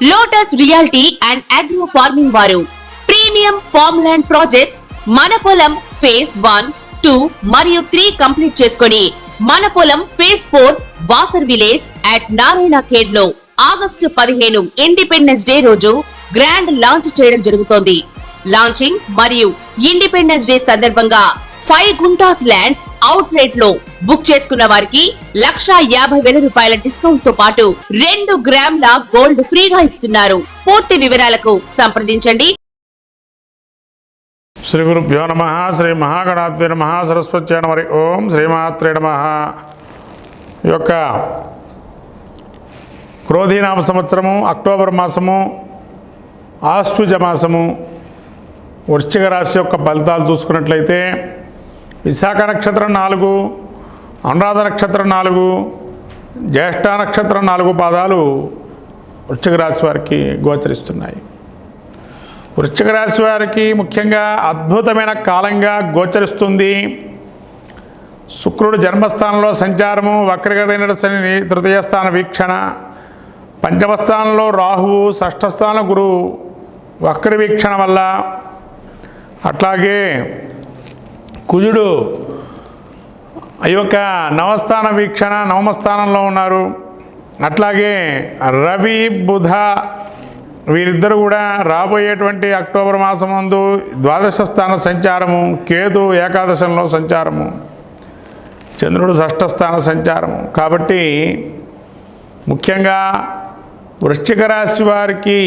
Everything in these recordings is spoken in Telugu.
Lotus reality and agro farming వారు ప్రీమియం ఫార్మ్ ల్యాండ్ ప్రాజెక్ట్స్ మన పొలం ఫేజ్ 1, 2 మరియు 3 కంప్లీట్ చేసుకొని మన పొలం phase 4 Wasar village at Narayana Khed లో ఆగస్టు 15 ఇండిపెండెన్స్ డే రోజు గ్రాండ్ లాంచ్ చేయడం జరుగుతోంది. లాంచింగ్ మరియు ఇండిపెండెన్స్ డే సందర్భంగా 5 గుంటాస్ ల్యాండ్ అవుట్ రేట్ లో బుక్ చేసుకున్న వారికి 1,50,000 రూపాయల డిస్కౌంట్ తో పాటు 2 గ్రాముల గోల్డ్ ఫ్రీగా ఇస్తున్నారు. పూర్తి వివరాలకు సంప్రదించండి. శ్రీ గురుభ్యో నమః. శ్రీ మహాగణాధిపతి నమః. సరస్వత్యై నమః. ఓం శ్రీమాత్రే నమః. ఈ యొక్క క్రోధీనామ సంవత్సరము అక్టోబర్ మాసము ఆశ్వయుజ మాసము వృశ్చిక రాశి యొక్క ఫలితాలు చూసుకున్నట్లయితే విశాఖ నక్షత్రం 4, అనురాధ నక్షత్రం 4, జ్యేష్ఠ నక్షత్రం 4 పాదాలు వృశ్చిక రాశి వారికి గోచరిస్తున్నాయి. వృశ్చిక రాశి వారికి ముఖ్యంగా అద్భుతమైన కాలంగా గోచరిస్తుంది. శుక్రుడు జన్మస్థానంలో సంచారము, వక్రగతైన శని తృతీయ స్థాన వీక్షణ, పంచమ స్థానంలో రాహువు, షష్ఠ స్థాన గురువు వక్ర వీక్షణ వల్ల, అట్లాగే కుజుడు ఈ యొక్క నవస్థాన వీక్షణ నవమ స్థానంలో ఉన్నారు. అట్లాగే రవి, బుధ వీరిద్దరు కూడా రాబోయేటువంటి అక్టోబర్ మాసం ముందు ద్వాదశ స్థాన సంచారము, కేతు ఏకాదశంలో సంచారము, చంద్రుడు షష్ఠ స్థాన సంచారము. కాబట్టి ముఖ్యంగా వృశ్చిక రాశి వారికి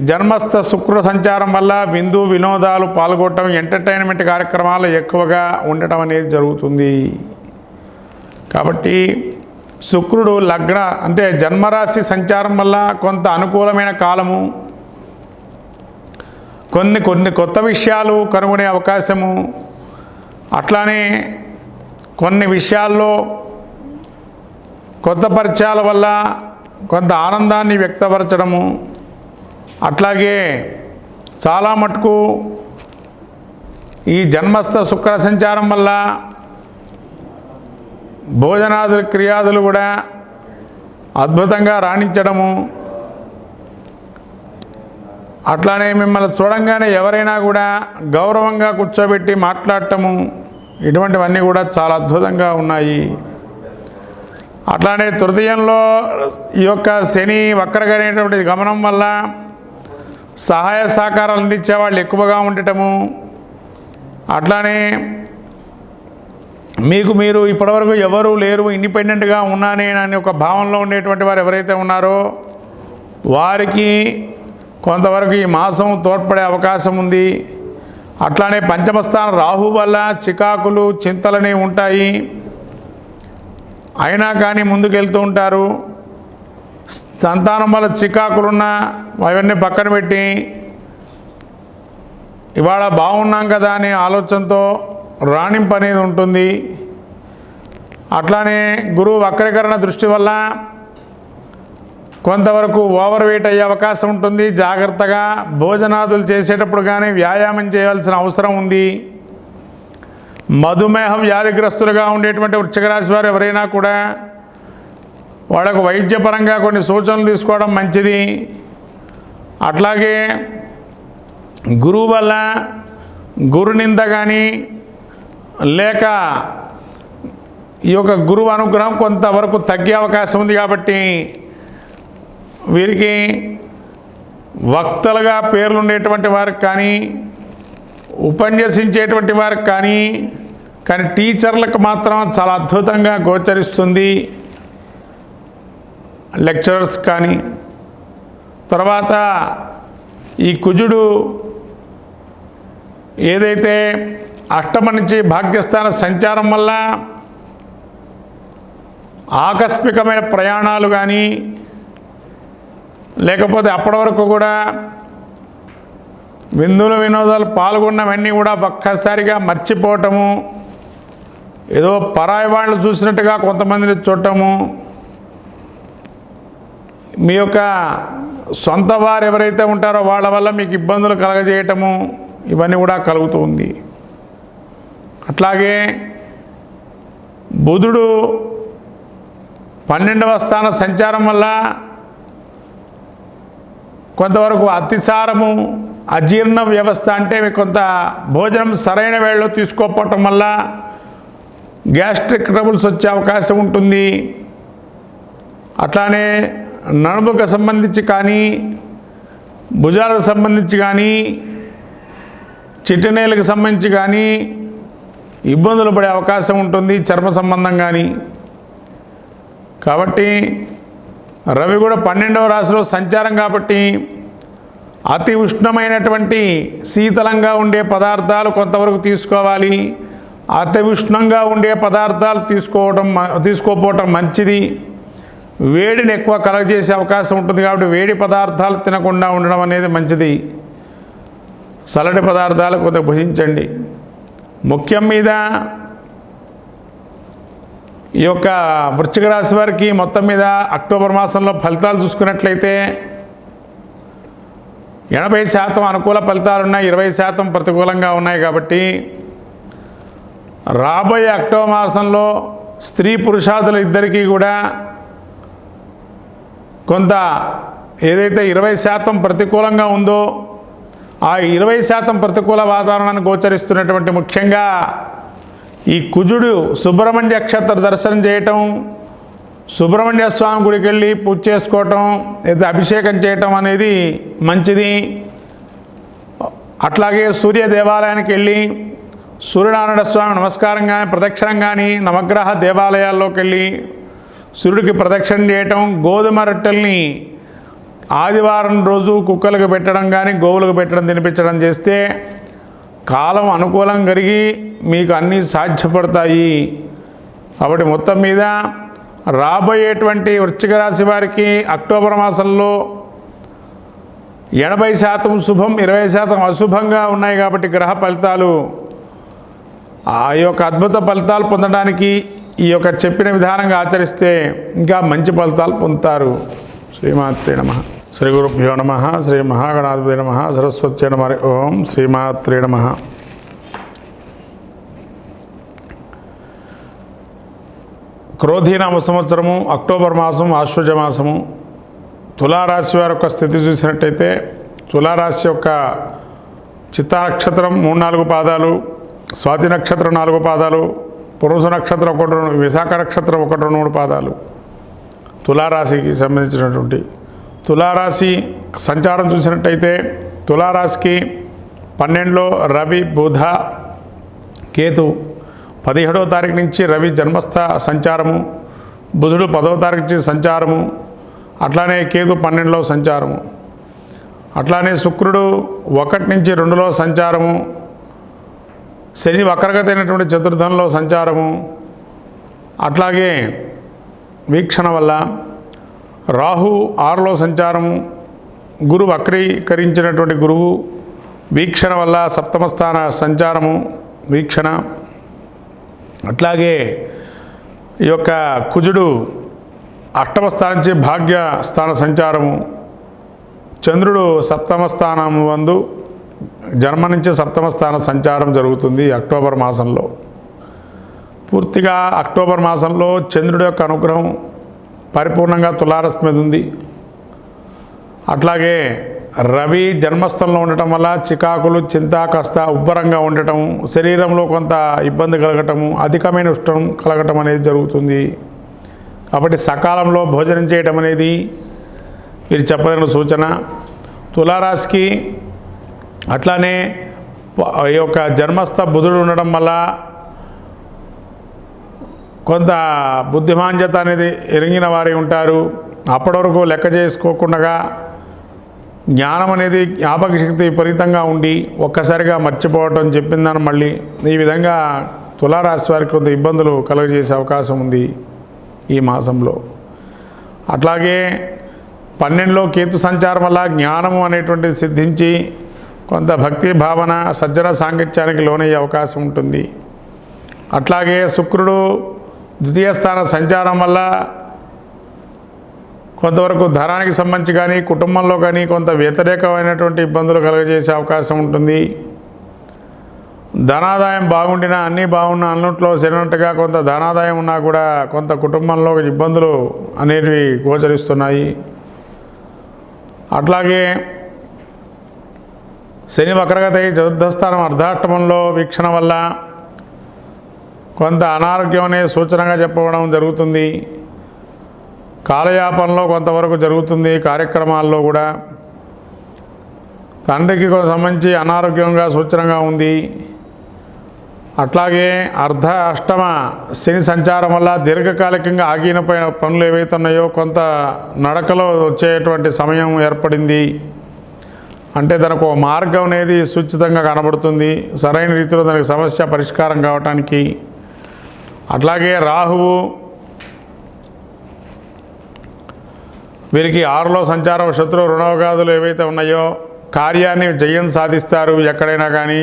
జన్మస్థ శుక్ర సంచారం వల్ల విందు వినోదాలు పాల్గొనడం, ఎంటర్టైన్మెంట్ కార్యక్రమాలు ఎక్కువగా ఉండటం అనేది జరుగుతుంది. కాబట్టి శుక్రుడు లగ్న అంటే జన్మరాశి సంచారం వల్ల కొంత అనుకూలమైన కాలము, కొన్ని కొత్త విషయాలు కనుగొనే అవకాశము, అట్లానే కొన్ని విషయాల్లో కొత్త పరిచయాల వల్ల కొంత ఆనందాన్ని వ్యక్తపరచడము, అట్లాగే చాలా మటుకు ఈ జన్మస్థ శుక్ర సంచారం వల్ల భోజనాదులు క్రియాదులు కూడా అద్భుతంగా రాణించడము, అట్లానే మిమ్మల్ని చూడంగానే ఎవరైనా కూడా గౌరవంగా కూర్చోబెట్టి మాట్లాడటము, ఇటువంటివన్నీ కూడా చాలా అద్భుతంగా ఉన్నాయి. అట్లానే తృతీయంలో ఈ యొక్క శని వక్రగనేటువంటి గమనం వల్ల సహాయ సహకారాలు అందించే వాళ్ళు ఎక్కువగా ఉండటము, అట్లానే మీకు మీరు ఇప్పటివరకు ఎవరు లేరు, ఇండిపెండెంట్గా ఉన్నానే అని ఒక భావనలో ఉండేటువంటి వారు ఎవరైతే ఉన్నారో వారికి కొంతవరకు ఈ మాసం తోడ్పడే అవకాశం ఉంది. అట్లానే పంచమస్థానం రాహు వల్ల చికాకులు చింతలనే ఉంటాయి, అయినా కానీ ముందుకెళ్తూ ఉంటారు. సంతానం వల్ల చికాకులున్నా అవన్నీ పక్కన పెట్టి ఇవాళ బాగున్నాం కదా అనే ఆలోచనతో రాణింపు అనేది ఉంటుంది. అట్లానే గురువు వక్రీకరణ దృష్టి వల్ల కొంతవరకు ఓవర్ వెయిట్ అయ్యే అవకాశం ఉంటుంది. జాగ్రత్తగా భోజనాదులు చేసేటప్పుడు కానీ వ్యాయామం చేయాల్సిన అవసరం ఉంది. మధుమేహ వ్యాధిగ్రస్తులుగా ఉండేటువంటి వృశ్చిక రాశి వారు ఎవరైనా కూడా వాళ్ళకు వైద్యపరంగా కొన్ని సూచనలు తీసుకోవడం మంచిది. అట్లాగే గురువు వల్ల గురు నింద కానీ లేక ఈ యొక్క గురువు అనుగ్రహం కొంతవరకు తగ్గే అవకాశం ఉంది. కాబట్టి వీరికి వక్తలుగా పేర్లు ఉండేటువంటి వారికి కానీ, ఉపన్యసించేటువంటి వారికి కానీ టీచర్లకు మాత్రం చాలా అద్భుతంగా గోచరిస్తుంది. లెక్చరర్స్ కానీ. తర్వాత ఈ కుజుడు ఏదైతే అష్టమ నుంచి భాగ్యస్థాన సంచారం వల్ల ఆకస్మికమైన ప్రయాణాలు కానీ, లేకపోతే అప్పటి వరకు కూడా విందులు వినోదాలు పాల్గొన్నవన్నీ కూడా ఒక్కసారిగా మర్చిపోవటము, ఏదో పరాయి వాళ్ళు చూసినట్టుగా కొంతమందిని చూడటము, మీ యొక్క సొంత వారు ఎవరైతే ఉంటారో వాళ్ళ వల్ల మీకు ఇబ్బందులు కలగజేయటము, ఇవన్నీ కూడా కలుగుతూ ఉంది. అట్లాగే బుధుడు 12వ స్థాన సంచారం వల్ల కొంతవరకు అతిసారము, అజీర్ణ వ్యవస్థ అంటే మీకు కొంత భోజనం సరైన వేళలో తీసుకోకపోవటం వల్ల గ్యాస్ట్రిక్ ట్రబుల్స్ వచ్చే అవకాశం ఉంటుంది. అట్లానే నడుముకు సంబంధించి కానీ, భుజాలకు సంబంధించి కానీ, చిటినేలకు సంబంధించి కానీ ఇబ్బందులు పడే అవకాశం ఉంటుంది, చర్మ సంబంధం కానీ. కాబట్టి రవి కూడా 12వ రాశిలో సంచారం కాబట్టి అతి ఉష్ణమైనటువంటి శీతలంగా ఉండే పదార్థాలు కొంతవరకు తీసుకోవాలి. అతి ఉష్ణంగా ఉండే పదార్థాలు తీసుకోకపోవటం మంచిది. వేడిని ఎక్కువ కలగజేసే అవకాశం ఉంటుంది కాబట్టి వేడి పదార్థాలు తినకుండా ఉండడం అనేది మంచిది. చల్లటి పదార్థాలు కొంత భుజించండి. ముఖ్యం మీద ఈ యొక్క వృశ్చిక రాశి వారికి మొత్తం మీద అక్టోబర్ మాసంలో ఫలితాలు చూసుకున్నట్లయితే 80% అనుకూల ఫలితాలు ఉన్నాయి, 20% ప్రతికూలంగా ఉన్నాయి. కాబట్టి రాబోయే అక్టోబర్ మాసంలో స్త్రీ పురుషాదులు ఇద్దరికీ కూడా కొంత ఏదైతే 20% ప్రతికూలంగా ఉందో ఆ 20% ప్రతికూల వాతావరణాన్ని గోచరిస్తున్నటువంటి ముఖ్యంగా ఈ కుజుడు సుబ్రహ్మణ్య నక్షత్ర దర్శనం చేయటం, సుబ్రహ్మణ్య స్వామి గుడికి వెళ్ళి పూజ చేసుకోవటం, లేదా అభిషేకం చేయటం అనేది మంచిది. అట్లాగే సూర్య దేవాలయానికి వెళ్ళి సూర్యనారాయణ స్వామి నమస్కారం కానీ ప్రదక్షిణం కానీ, నవగ్రహ దేవాలయాల్లోకి వెళ్ళి సూర్యుడికి ప్రదక్షిణ చేయటం, గోధుమ రొట్టెల్ని ఆదివారం రోజు కుక్కలకు పెట్టడం కానీ గోవులకు పెట్టడం తినిపించడం చేస్తే కాలం అనుకూలం కలిగి మీకు అన్నీ సాధ్యపడతాయి. కాబట్టి మొత్తం మీద రాబోయేటువంటి వృశ్చిక రాశి వారికి అక్టోబర్ మాసంలో 80% శుభం, 20% అశుభంగా ఉన్నాయి. కాబట్టి గ్రహ ఫలితాలు ఆ యొక్క అద్భుత ఫలితాలు పొందడానికి ఈ యొక్క చెప్పిన విధానంగా ఆచరిస్తే ఇంకా మంచి ఫలితాలు పొందుతారు. శ్రీమాత్రే నమః. శ్రీ గురుభ్యో నమః. శ్రీ మహాగణాధిపతి నమః. సరస్వత్యై నమః. ఓం శ్రీమాత్రే నమః. క్రోధీనామ సంవత్సరము అక్టోబర్ మాసం ఆశ్వజ మాసము. తులారాశి వారి యొక్క స్థితి చూసినట్టయితే తులారాశి యొక్క చిత్తా నక్షత్రం 3-4 పాదాలు, స్వాతి నక్షత్రం 4 పాదాలు, పురుష నక్షత్రం 1, విశాఖ నక్షత్రం 1-3 పాదాలు తులారాశికి సంబంధించినటువంటి. తులారాశి సంచారం చూసినట్టయితే తులారాశికి 12లో రవి, బుధ, కేతు. 17వ తారీఖు నుంచి రవి జన్మస్థ సంచారము, బుధుడు 10వ తారీఖు నుంచి సంచారము, అట్లానే కేతు 12లో సంచారము, అట్లానే శుక్రుడు 1 నుంచి 2లో సంచారము, శని వక్రగతి అయినటువంటి చతుర్థంలో సంచారము, అట్లాగే వీక్షణ వల్ల రాహు 6లో సంచారము, గురు వక్రీకరించినటువంటి గురువు వీక్షణ వల్ల సప్తమ స్థాన సంచారము వీక్షణ. అట్లాగే ఈ యొక్క కుజుడు 8వ స్థానం నుంచి భాగ్య స్థాన సంచారము, చంద్రుడు 7వ స్థానము వందు జన్మ నుంచి 7వ స్థాన సంచారం జరుగుతుంది అక్టోబర్ మాసంలో. పూర్తిగా అక్టోబర్ మాసంలో చంద్రుడి యొక్క అనుగ్రహం పరిపూర్ణంగా తులారాశి మీద ఉంది. అట్లాగే రవి జన్మస్థలంలో ఉండటం వల్ల చికాకులు, చింత, కాస్త ఉబ్బరంగా ఉండటం, శరీరంలో కొంత ఇబ్బంది కలగటము, అధికమైన ఉష్ణం కలగటం అనేది జరుగుతుంది. కాబట్టి సకాలంలో భోజనం చేయటం అనేది మీరు చెప్పదగిన సూచన. తులారాశికి అట్లానే ఈ యొక్క జన్మస్థ బుధుడు ఉండడం వల్ల కొంత బుద్ధిమాంద్యత అనేది ఎరిగిన వారి ఉంటారు. అప్పటి వరకు లెక్క చేసుకోకుండా జ్ఞానం అనేది జ్ఞాపక శక్తి విపరీతంగా ఉండి ఒక్కసారిగా మర్చిపోవటం, చెప్పిందని మళ్ళీ ఈ విధంగా తులారాశి వారికి కొంత ఇబ్బందులు కలుగజేసే అవకాశం ఉంది ఈ మాసంలో. అట్లాగే 12లో కేతు సంచారం వల్ల జ్ఞానము అనేటువంటిది సిద్ధించి కొంత భక్తి భావన, సజ్జన సాంగత్యానికి లోనయ్యే అవకాశం ఉంటుంది. అట్లాగే శుక్రుడు 2వ స్థాన సంచారం వల్ల కొంతవరకు ధనానికి సంబంధించి కానీ కుటుంబంలో కానీ కొంత వ్యతిరేకమైనటువంటి ఇబ్బందులు కలుగజేసే అవకాశం ఉంటుంది. ధనాదాయం బాగుండినా, అన్నీ బాగున్నా, అన్నింటిలో సరినట్టుగా కొంత ధనాదాయం ఉన్నా కూడా కొంత కుటుంబంలో ఇబ్బందులు అనేవి గోచరిస్తున్నాయి. అట్లాగే శని వక్రగతి చతుర్థస్థానం అర్ధాష్టమంలో వీక్షణ వల్ల కొంత అనారోగ్యం అనే సూచనగా చెప్పడం జరుగుతుంది. కాలయాపనలో కొంతవరకు జరుగుతుంది. కార్యక్రమాల్లో కూడా తండ్రికి సంబంధించి అనారోగ్యంగా సూచనగా ఉంది. అట్లాగే అష్టమ శని సంచారం వల్ల దీర్ఘకాలికంగా ఆగినపోయిన పనులు ఏవైతే ఉన్నాయో కొంత నడకలో వచ్చేటువంటి సమయం ఏర్పడింది. అంటే దానికి ఒక మార్గం అనేది సూచితంగా కనబడుతుంది. సరైన రీతిలో దానికి సమస్య పరిష్కారం కావటానికి. అట్లాగే రాహువు వీరికి 6లో సంచారం శత్రు రుణోగాదులు ఏవైతే ఉన్నాయో కార్యాన్ని జయం సాధిస్తారు. ఎక్కడైనా కానీ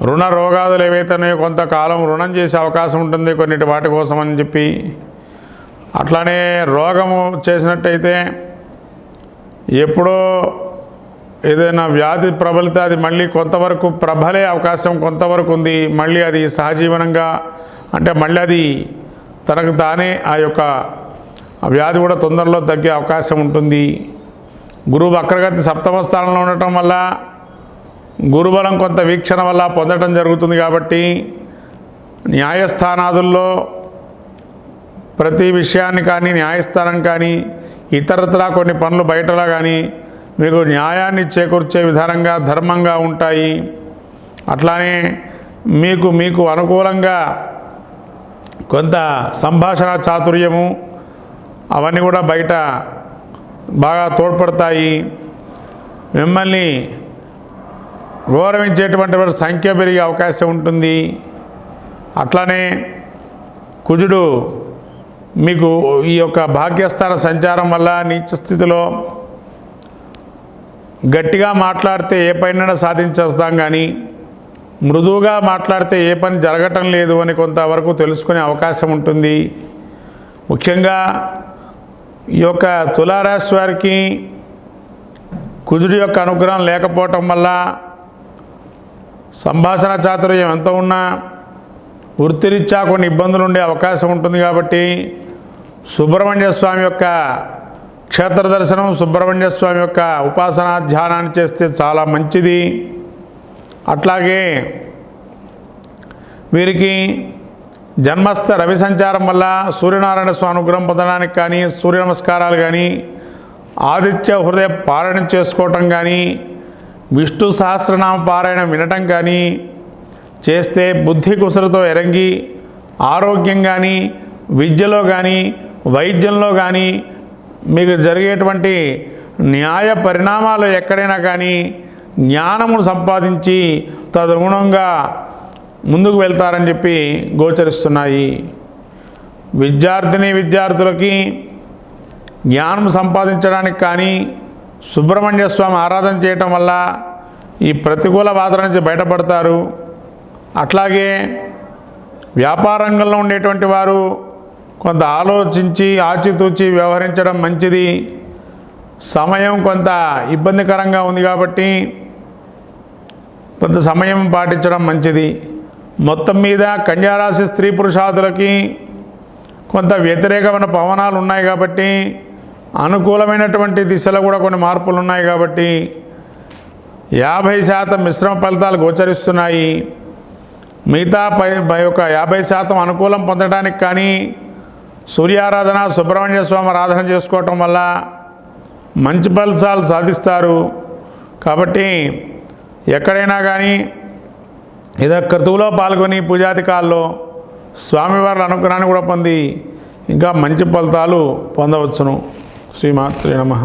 రుణ రోగాదులు ఏవైతే ఉన్నాయో కొంతకాలం రుణం చేసే అవకాశం ఉంటుంది కొన్నిటి వాటి కోసం అని చెప్పి. అట్లానే రోగము చేసినట్టయితే ఎప్పుడో ఏదైనా వ్యాధి ప్రబలితే అది మళ్ళీ కొంతవరకు ప్రబలే అవకాశం కొంతవరకు ఉంది. మళ్ళీ అది సహజీవనంగా అంటే మళ్ళీ అది తనకు తానే ఆ యొక్క వ్యాధి కూడా తొందరలో తగ్గే అవకాశం ఉంటుంది. గురువు వక్రగతి సప్తమ స్థానంలో ఉండటం వల్ల గురుబలం కొంత వీక్షణ వల్ల పొందడం జరుగుతుంది. కాబట్టి న్యాయస్థానాదుల్లో ప్రతి విషయాన్ని కానీ న్యాయస్థానం కానీ ఇతరత్రా కొన్ని పనులు బయటలా కానీ మీకు న్యాయాన్ని చేకూర్చే విధానంగా ధర్మంగా ఉంటాయి. అట్లానే మీకు అనుకూలంగా కొంత సంభాషణ చాతుర్యము అవన్నీ కూడా బయట బాగా తోడ్పడతాయి. మిమ్మల్ని గౌరవించేటువంటి వారి సంఖ్య పెరిగే అవకాశం ఉంటుంది. అట్లానే కుజుడు మీకు ఈ యొక్క భాగ్యస్థాన సంచారం వల్ల నీచ స్థితిలో గట్టిగా మాట్లాడితే ఏ పైన సాధించేస్తాం కానీ మృదువుగా మాట్లాడితే ఏ పని జరగటం లేదు అని కొంతవరకు తెలుసుకునే అవకాశం ఉంటుంది. ముఖ్యంగా ఈ యొక్క తులారాశి వారికి కుజుడి యొక్క అనుగ్రహం లేకపోవటం వల్ల సంభాషణ చాతుర్యం ఎంత ఉన్నా వృత్తిరీత్యా కొన్ని ఇబ్బందులు ఉండే అవకాశం ఉంటుంది. కాబట్టి సుబ్రహ్మణ్య స్వామి యొక్క క్షేత్ర దర్శనం, సుబ్రహ్మణ్య స్వామి యొక్క ఉపాసన ధ్యానాన్ని చేస్తే చాలా మంచిది. అట్లాగే వీరికి జన్మస్థ రవి సంచారం వల్ల సూర్యనారాయణ స్వామి అనుగ్రహం పొందడానికి కానీ సూర్య నమస్కారాలు కానీ ఆదిత్య హృదయ పారాయణం చేసుకోవటం కానీ విష్ణు సహస్రనామ పారాయణం వినటం కానీ చేస్తే బుద్ధి కుసలతో ఎరంగి ఆరోగ్యం కానీ విద్యలో కానీ వైద్యంలో కానీ మీకు జరిగేటువంటి న్యాయ పరిణామాలు ఎక్కడైనా కానీ జ్ఞానమును సంపాదించి తదనుగుణంగా ముందుకు వెళ్తారని చెప్పి గోచరిస్తున్నాయి. విద్యార్థులకి జ్ఞానం సంపాదించడానికి కానీ సుబ్రహ్మణ్య స్వామి ఆరాధన చేయటం వల్ల ఈ ప్రతికూల బాధల నుంచి బయటపడతారు. అట్లాగే వ్యాపార రంగంలో ఉండేటువంటి వారు కొంత ఆలోచించి ఆచితూచి వ్యవహరించడం మంచిది. సమయం కొంత ఇబ్బందికరంగా ఉంది కాబట్టి కొంత సమయం పాటించడం మంచిది. మొత్తం మీద కన్యారాశి స్త్రీ పురుషాదులకి కొంత వ్యతిరేకమైన పవనాలు ఉన్నాయి కాబట్టి అనుకూలమైనటువంటి దిశలో కూడా కొన్ని మార్పులు ఉన్నాయి కాబట్టి 50% మిశ్రమ ఫలితాలు గోచరిస్తున్నాయి. మిగతా యొక్క 50% అనుకూలం పొందడానికి కానీ సూర్యారాధన సుబ్రహ్మణ్య స్వామి ఆరాధన చేసుకోవటం వల్ల మంచి ఫలితాలు సాధిస్తారు. కాబట్టి ఎక్కడైనా కానీ ఏదో క్రతువులో పాల్గొని పూజాధికాల్లో స్వామివారి అనుగ్రహాన్ని కూడా పొంది ఇంకా మంచి ఫలితాలు పొందవచ్చును. శ్రీమాత్రే నమః.